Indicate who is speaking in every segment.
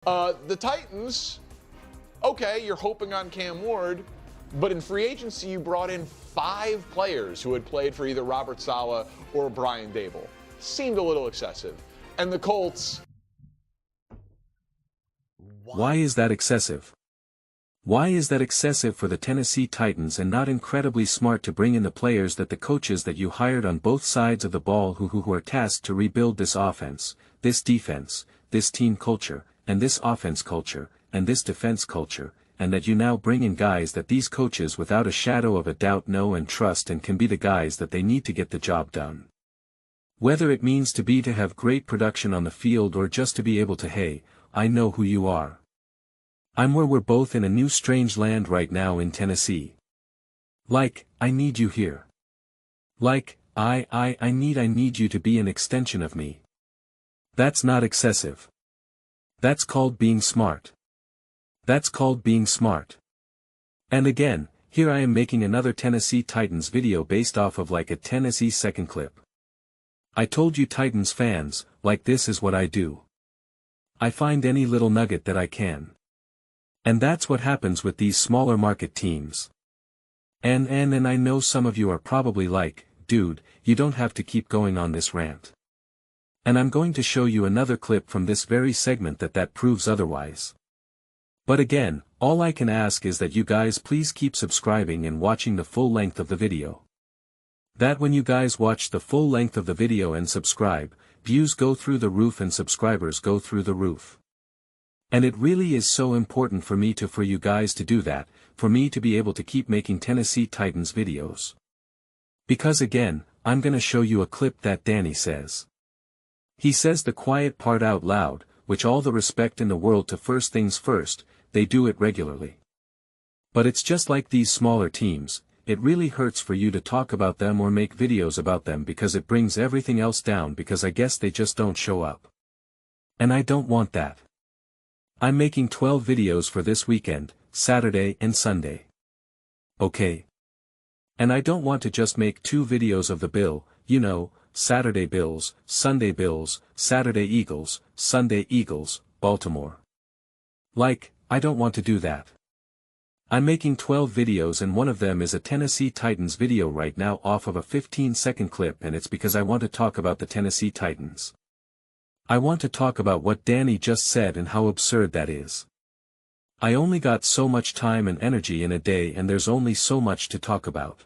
Speaker 1: The Titans, okay, you're hoping on Cam Ward, but in free agency you brought in 5 players who had played for either Robert Saleh or Brian Dable. Seemed a little excessive. And the Colts...
Speaker 2: Why is that excessive? Why is that excessive for the Tennessee Titans and not incredibly smart to bring in the players that the coaches that you hired on both sides of the ball who are tasked to rebuild this offense, this defense, this team culture, and this offense culture, and this defense culture, and that you now bring in guys that these coaches without a shadow of a doubt know and trust and can be the guys that they need to get the job done. Whether it means to have great production on the field or just to be able to, hey, I know who you are. I'm where we're both in a new strange land right now in Tennessee. Like, I need you here. Like, I need you to be an extension of me. That's not excessive. That's called being smart. That's called being smart. And again, here I am making another Tennessee Titans video based off of like a Tennessee second clip. I told you Titans fans, like this is what I do. I find any little nugget that I can. And that's what happens with these smaller market teams. And I know some of you are probably like, dude, you don't have to keep going on this rant. And I'm going to show you another clip from this very segment that proves otherwise. But again, all I can ask is that you guys please keep subscribing and watching the full length of the video. That when you guys watch the full length of the video and subscribe, views go through the roof and subscribers go through the roof. And it really is so important for you guys to do that, for me to be able to keep making Tennessee Titans videos. Because again, I'm gonna show you a clip that Danny says. He says the quiet part out loud, which all the respect in the world to first things first, they do it regularly. But it's just like these smaller teams, it really hurts for you to talk about them or make videos about them because it brings everything else down because I guess they just don't show up. And I don't want that. I'm making 12 videos for this weekend, Saturday and Sunday. Okay? And I don't want to just make 2 videos of the Bill, you know, Saturday Bills, Sunday Bills, Saturday Eagles, Sunday Eagles, Baltimore. Like, I don't want to do that. I'm making 12 videos and one of them is a Tennessee Titans video right now off of a 15-second clip and it's because I want to talk about the Tennessee Titans. I want to talk about what Danny just said and how absurd that is. I only got so much time and energy in a day and there's only so much to talk about.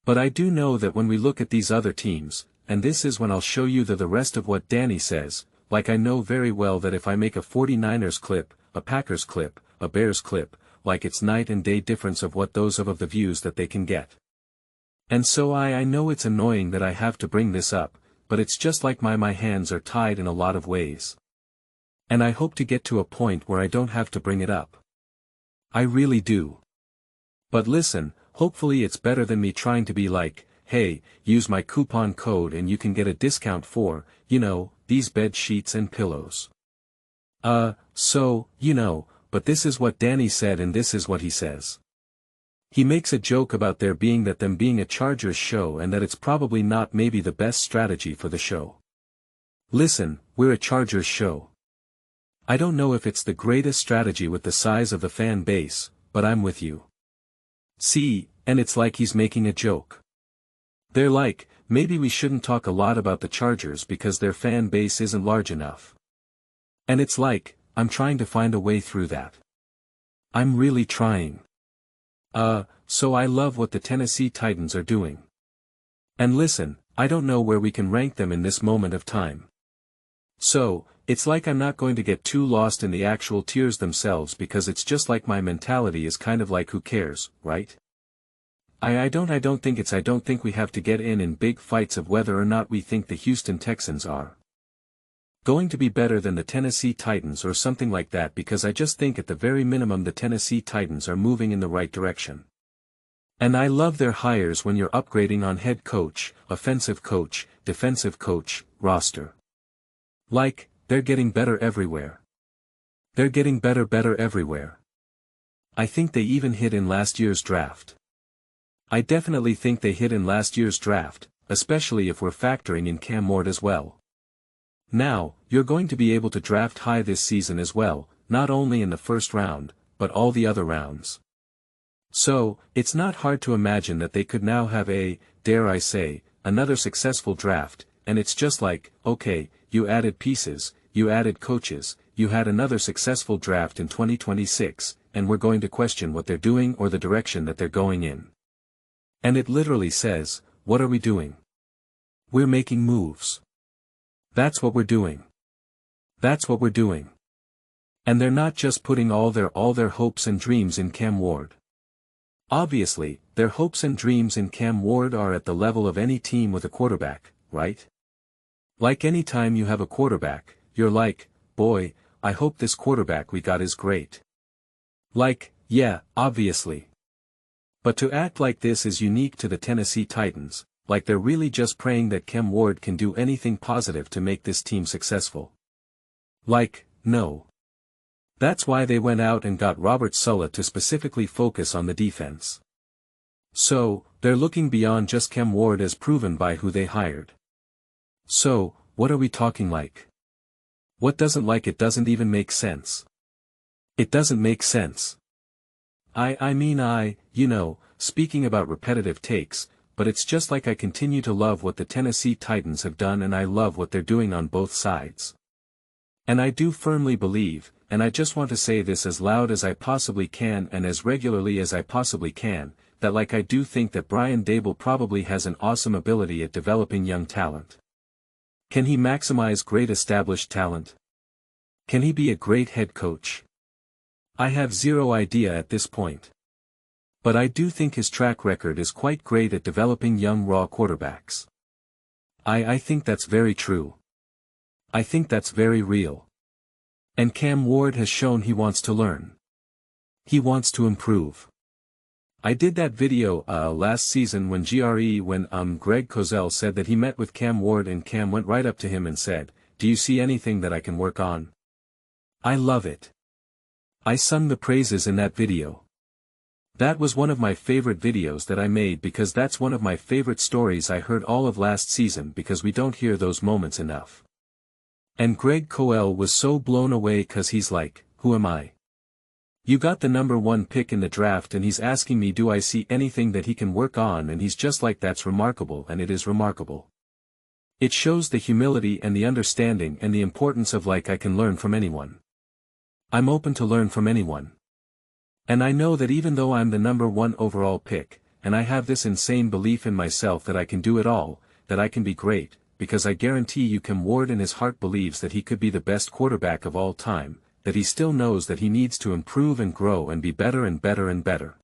Speaker 2: But I do know that when we look at these other teams, and this is when I'll show you the rest of what Danny says, like I know very well that if I make a 49ers clip, a Packers clip, a Bears clip, like it's night and day difference of what those of the views that they can get. And so I know it's annoying that I have to bring this up, but it's just like my hands are tied in a lot of ways. And I hope to get to a point where I don't have to bring it up. I really do. But listen, hopefully it's better than me trying to be like, hey, use my coupon code and you can get a discount for, you know, these bed sheets and pillows. But this is what Danny said and this is what he says. He makes a joke about them being a Chargers show and that it's probably not maybe the best strategy for the show. Listen, we're a Chargers show. I don't know if it's the greatest strategy with the size of the fan base, but I'm with you. See, and it's like he's making a joke. They're like, maybe we shouldn't talk a lot about the Chargers because their fan base isn't large enough. And it's like, I'm trying to find a way through that. I'm really trying. So I love what the Tennessee Titans are doing. And listen, I don't know where we can rank them in this moment of time. So, it's like I'm not going to get too lost in the actual tiers themselves because it's just like my mentality is kind of like who cares, right? I don't think we have to get in big fights of whether or not we think the Houston Texans are going to be better than the Tennessee Titans or something like that because I just think at the very minimum the Tennessee Titans are moving in the right direction. And I love their hires when you're upgrading on head coach, offensive coach, defensive coach, roster. Like, they're getting better everywhere. They're getting better everywhere. I think they even hit in last year's draft. I definitely think they hit in last year's draft, especially if we're factoring in Cam Ward as well. Now, you're going to be able to draft high this season as well, not only in the first round, but all the other rounds. So, it's not hard to imagine that they could now have dare I say, another successful draft, and it's just like, okay, you added pieces, you added coaches, you had another successful draft in 2026, and we're going to question what they're doing or the direction that they're going in. And it literally says, what are we doing? We're making moves. That's what we're doing. That's what we're doing. And they're not just putting all their hopes and dreams in Cam Ward. Obviously, their hopes and dreams in Cam Ward are at the level of any team with a quarterback, right? Like any time you have a quarterback, you're like, boy, I hope this quarterback we got is great. Like, yeah, obviously. But to act like this is unique to the Tennessee Titans, like they're really just praying that Cam Ward can do anything positive to make this team successful. Like, no. That's why they went out and got Robert Saleh to specifically focus on the defense. So, they're looking beyond just Cam Ward as proven by who they hired. So, what are we talking like? What doesn't like it doesn't even make sense. It doesn't make sense. I mean, speaking about repetitive takes, but it's just like I continue to love what the Tennessee Titans have done and I love what they're doing on both sides. And I do firmly believe, and I just want to say this as loud as I possibly can and as regularly as I possibly can, that like I do think that Brian Daboll probably has an awesome ability at developing young talent. Can he maximize great established talent? Can he be a great head coach? I have zero idea at this point. But I do think his track record is quite great at developing young raw quarterbacks. I think that's very true. I think that's very real. And Cam Ward has shown he wants to learn. He wants to improve. I did that video last season when Greg Cosell said that he met with Cam Ward and Cam went right up to him and said, "Do you see anything that I can work on?" I love it. I sung the praises in that video. That was one of my favorite videos that I made because that's one of my favorite stories I heard all of last season because we don't hear those moments enough. And Greg Cosell was so blown away cause he's like, who am I? You got the #1 pick in the draft and he's asking me do I see anything that he can work on and he's just like that's remarkable and it is remarkable. It shows the humility and the understanding and the importance of like I can learn from anyone. I'm open to learn from anyone. And I know that even though I'm the #1 overall pick, and I have this insane belief in myself that I can do it all, that I can be great, because I guarantee you Cam Ward in his heart believes that he could be the best quarterback of all time, that he still knows that he needs to improve and grow and be better and better and better.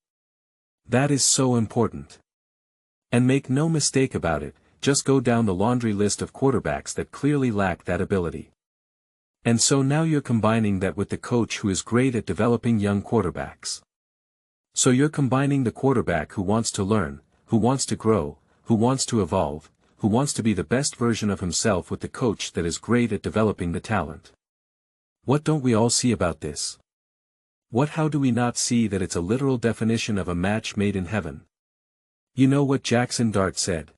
Speaker 2: That is so important. And make no mistake about it, just go down the laundry list of quarterbacks that clearly lack that ability. And so now you're combining that with the coach who is great at developing young quarterbacks. So you're combining the quarterback who wants to learn, who wants to grow, who wants to evolve, who wants to be the best version of himself with the coach that is great at developing the talent. What don't we all see about this? How do we not see that it's a literal definition of a match made in heaven? You know what Jackson Dart said?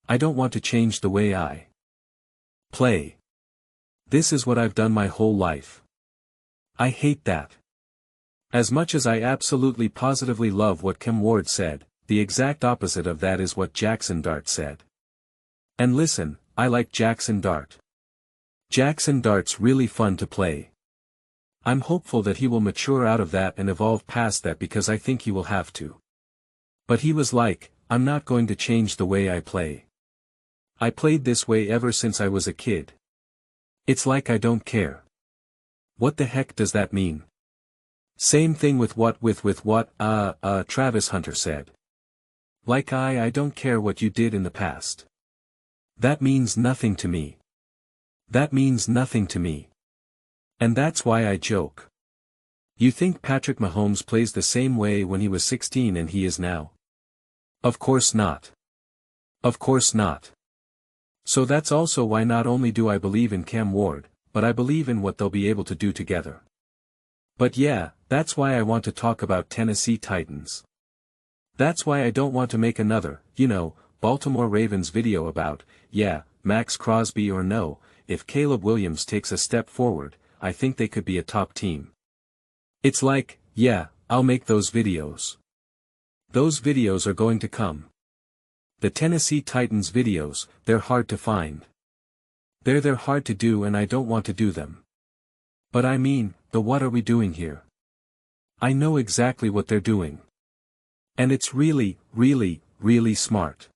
Speaker 2: I don't want to change the way I play. This is what I've done my whole life. I hate that. As much as I absolutely positively love what Cam Ward said, the exact opposite of that is what Jackson Dart said. And listen, I like Jackson Dart. Jackson Dart's really fun to play. I'm hopeful that he will mature out of that and evolve past that because I think he will have to. But he was like, I'm not going to change the way I play. I played this way ever since I was a kid. It's like I don't care. What the heck does that mean? Same thing with what Travis Hunter said. Like I don't care what you did in the past. That means nothing to me. That means nothing to me. And that's why I joke. You think Patrick Mahomes plays the same way when he was 16 and he is now? Of course not. Of course not. So that's also why not only do I believe in Cam Ward, but I believe in what they'll be able to do together. But yeah, that's why I want to talk about Tennessee Titans. That's why I don't want to make another, Baltimore Ravens video about, Max Crosby or no, if Caleb Williams takes a step forward, I think they could be a top team. It's like, yeah, I'll make those videos. Those videos are going to come. The Tennessee Titans videos, they're hard to find. They're hard to do and I don't want to do them. But I mean, what are we doing here? I know exactly what they're doing. And it's really, really, really smart.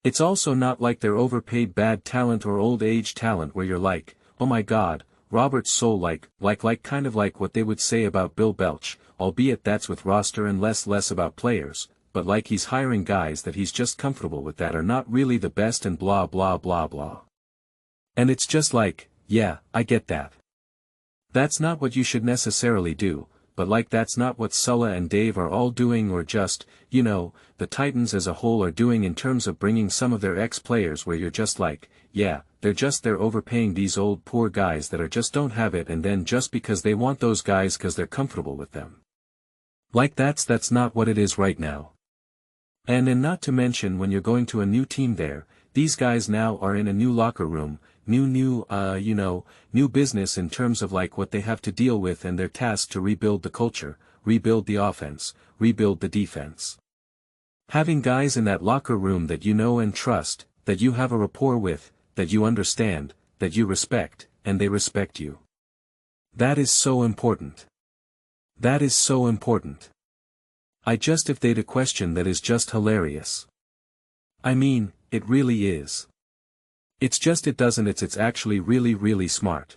Speaker 2: It's also not like they're overpaid bad talent or old age talent where you're like, oh my god, Robert's so like kind of like what they would say about Bill Belch, albeit that's with roster and less about players, but like he's hiring guys that he's just comfortable with that are not really the best and blah blah blah blah. And it's just like, yeah, I get that. That's not what you should necessarily do, but like that's not what Sulla and Dave are all doing or just, you know, the Titans as a whole are doing in terms of bringing some of their ex-players where you're just like, yeah, they're overpaying these old poor guys that are just don't have it and then just because they want those guys because they're comfortable with them. Like that's not what it is right now. And not to mention when you're going to a new team there, these guys now are in a new locker room, new business in terms of like what they have to deal with and they're tasked to rebuild the culture, rebuild the offense, rebuild the defense. Having guys in that locker room that you know and trust, that you have a rapport with, that you understand, that you respect, and they respect you. That is so important. That is so important. If they'd a question that is just hilarious. I mean, it really is. It's just it doesn't it's actually really really smart.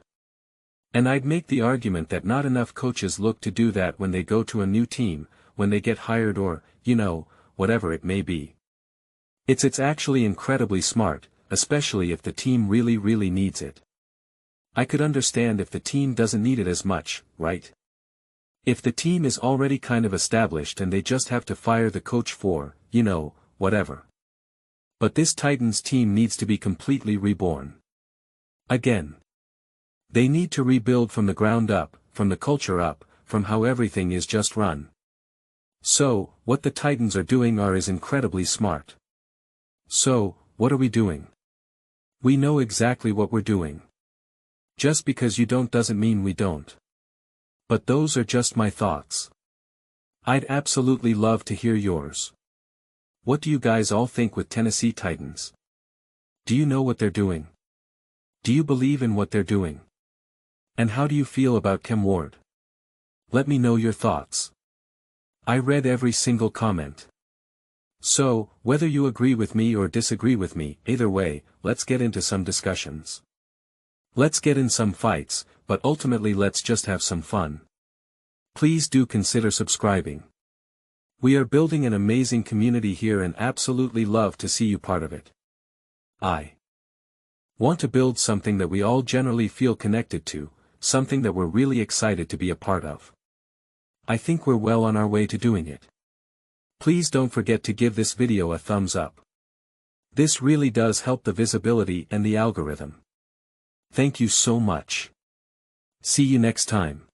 Speaker 2: And I'd make the argument that not enough coaches look to do that when they go to a new team, when they get hired or, whatever it may be. It's actually incredibly smart, especially if the team really really needs it. I could understand if the team doesn't need it as much, right? If the team is already kind of established and they just have to fire the coach for, whatever. But this Titans team needs to be completely reborn. Again. They need to rebuild from the ground up, from the culture up, from how everything is just run. So, what the Titans are doing is incredibly smart. So, what are we doing? We know exactly what we're doing. Just because you don't doesn't mean we don't. But those are just my thoughts. I'd absolutely love to hear yours. What do you guys all think with Tennessee Titans? Do you know what they're doing? Do you believe in what they're doing? And how do you feel about Chem Ward? Let me know your thoughts. I read every single comment. So, whether you agree with me or disagree with me, either way, let's get into some discussions. Let's get in some fights, but ultimately let's just have some fun. Please do consider subscribing. We are building an amazing community here and absolutely love to see you part of it. I want to build something that we all generally feel connected to, something that we're really excited to be a part of. I think we're well on our way to doing it. Please don't forget to give this video a thumbs up. This really does help the visibility and the algorithm. Thank you so much. See you next time.